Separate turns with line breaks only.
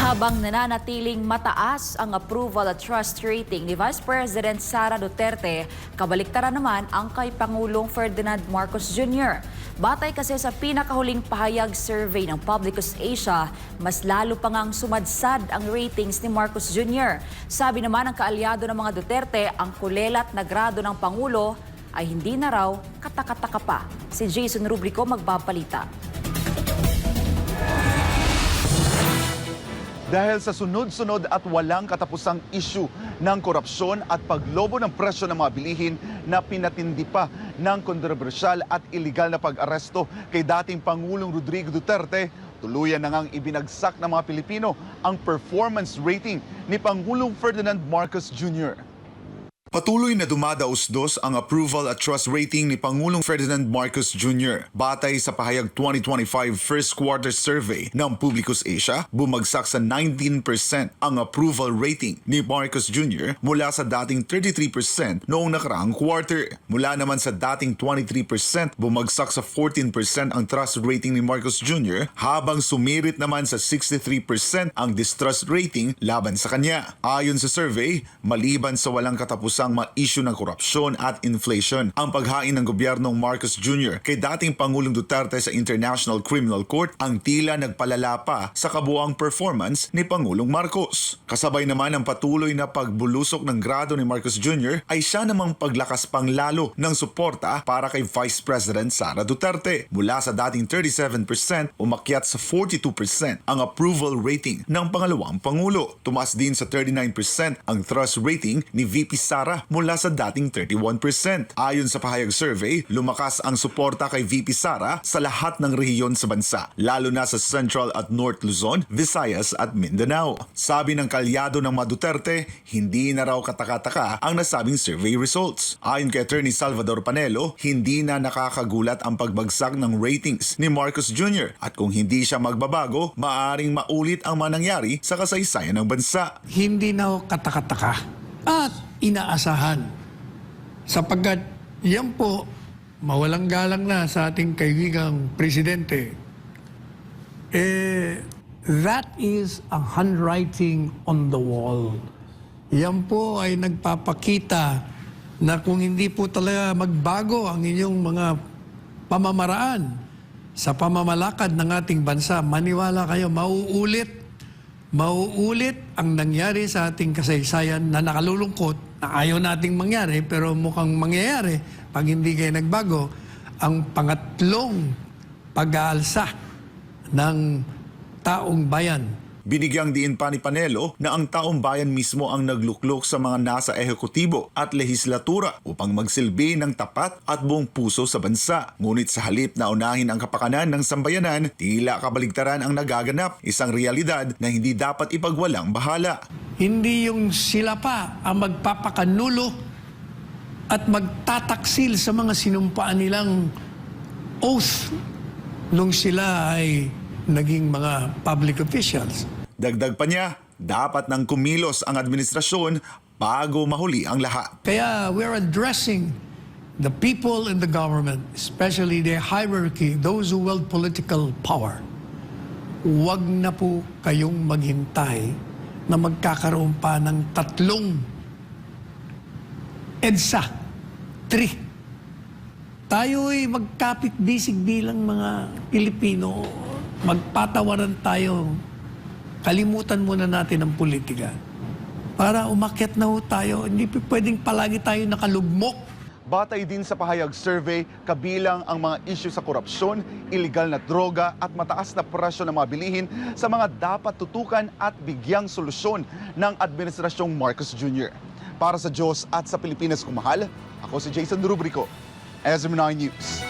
Habang nananatiling mataas ang approval at trust rating ni Vice President Sara Duterte, kabaliktaran naman ang kay Pangulong Ferdinand Marcos Jr. Batay kasi sa pinakahuling pahayag survey ng Publicus Asia, mas lalo pa ngang sumadsad ang ratings ni Marcos Jr. Sabi naman ng kaalyado ng mga Duterte, ang kulelat na grado ng Pangulo ay hindi na raw katakataka pa. Si Jason Rubrico magbabalita.
Dahil sa sunod-sunod at walang katapusang issue ng korupsyon at paglobo ng presyo ng mga bilihin na pinatindi pa ng kontrobersyal at iligal na pag-aresto kay dating Pangulong Rodrigo Duterte, tuluyan na ngang ibinagsak ng mga Pilipino ang performance rating ni Pangulong Ferdinand Marcos Jr. Patuloy na dumadaos-dos ang approval at trust rating ni Pangulong Ferdinand Marcos Jr. Batay sa pahayag 2025 first quarter survey ng Publicus Asia, bumagsak sa 19% ang approval rating ni Marcos Jr. mula sa dating 33% noong nakaraang quarter. Mula naman sa dating 23%, bumagsak sa 14% ang trust rating ni Marcos Jr. habang sumirit naman sa 63% ang distrust rating laban sa kanya. Ayon sa survey, maliban sa walang katapusang ma-issue ng korupsyon at inflation, ang paghain ng gobyernong Marcos Jr. kay dating Pangulong Duterte sa International Criminal Court ang tila nagpalala pa sa kabuuang performance ni Pangulong Marcos. Kasabay naman ang patuloy na pagbulusok ng grado ni Marcos Jr. ay siya namang paglakas pang lalo ng suporta para kay Vice President Sara Duterte. Mula sa dating 37%, umakyat sa 42% ang approval rating ng pangalawang Pangulo. Tumaas din sa 39% ang trust rating ni VP Sara mula sa dating 31%. Ayon sa pahayag survey, lumakas ang suporta kay VP Sara sa lahat ng rehiyon sa bansa, lalo na sa Central at North Luzon, Visayas at Mindanao. Sabi ng kalyado ng mga Duterte, hindi na raw katakataka ang nasabing survey results. Ayon kay Attorney Salvador Panelo, hindi na nakakagulat ang pagbagsak ng ratings ni Marcos Jr. at kung hindi siya magbabago, maaaring maulit ang manangyari sa kasaysayan ng bansa.
Hindi na katakataka at inaasahan sapagkat yan po mawalang galang na sa ating kaibigang presidente. That is a handwriting on the wall. Yan po ay nagpapakita na kung hindi po talaga magbago ang inyong mga pamamaraan sa pamamalakad ng ating bansa, maniwala kayo, mauulit ang nangyari sa ating kasaysayan na nakalulungkot, na ayaw nating mangyari, pero mukhang mangyayari pag hindi kayo nagbago, ang pangatlong pag-aalsa ng taong bayan.
Binigyang diin pa ni Panelo na ang taong bayan mismo ang nagluklok sa mga nasa ehekutibo at lehislatura upang magsilbi ng tapat at buong puso sa bansa. Ngunit sa halip na unahin ang kapakanan ng sambayanan, tila kabaligtaran ang nagaganap, isang realidad na hindi dapat ipagwalang bahala.
Hindi yung sila pa ang magpapakanulo at magtataksil sa mga sinumpaan nilang oath nung sila ay naging mga public officials.
Dagdag pa niya, dapat nang kumilos ang administrasyon bago mahuli ang lahat.
Kaya we're addressing the people in the government, especially the hierarchy, those who wield political power. Huwag na po kayong maghintay na magkakaroon pa ng 3 EDSA. 3. Tayo'y magkapit-bisig bilang mga Pilipino. Magpatawaran tayo. Kalimutan muna natin ang politika. Para umakyat na ho tayo, hindi pwedeng palagi tayo nakalugmok.
Batay din sa pahayag survey, kabilang ang mga isyu sa korupsyon, iligal na droga at mataas na presyo ng mga bilihin sa mga dapat tutukan at bigyang solusyon ng Administrasyong Marcos Jr. Para sa Diyos at sa Pilipinas kumahal, ako si Jason Rubrico, SMN9 News.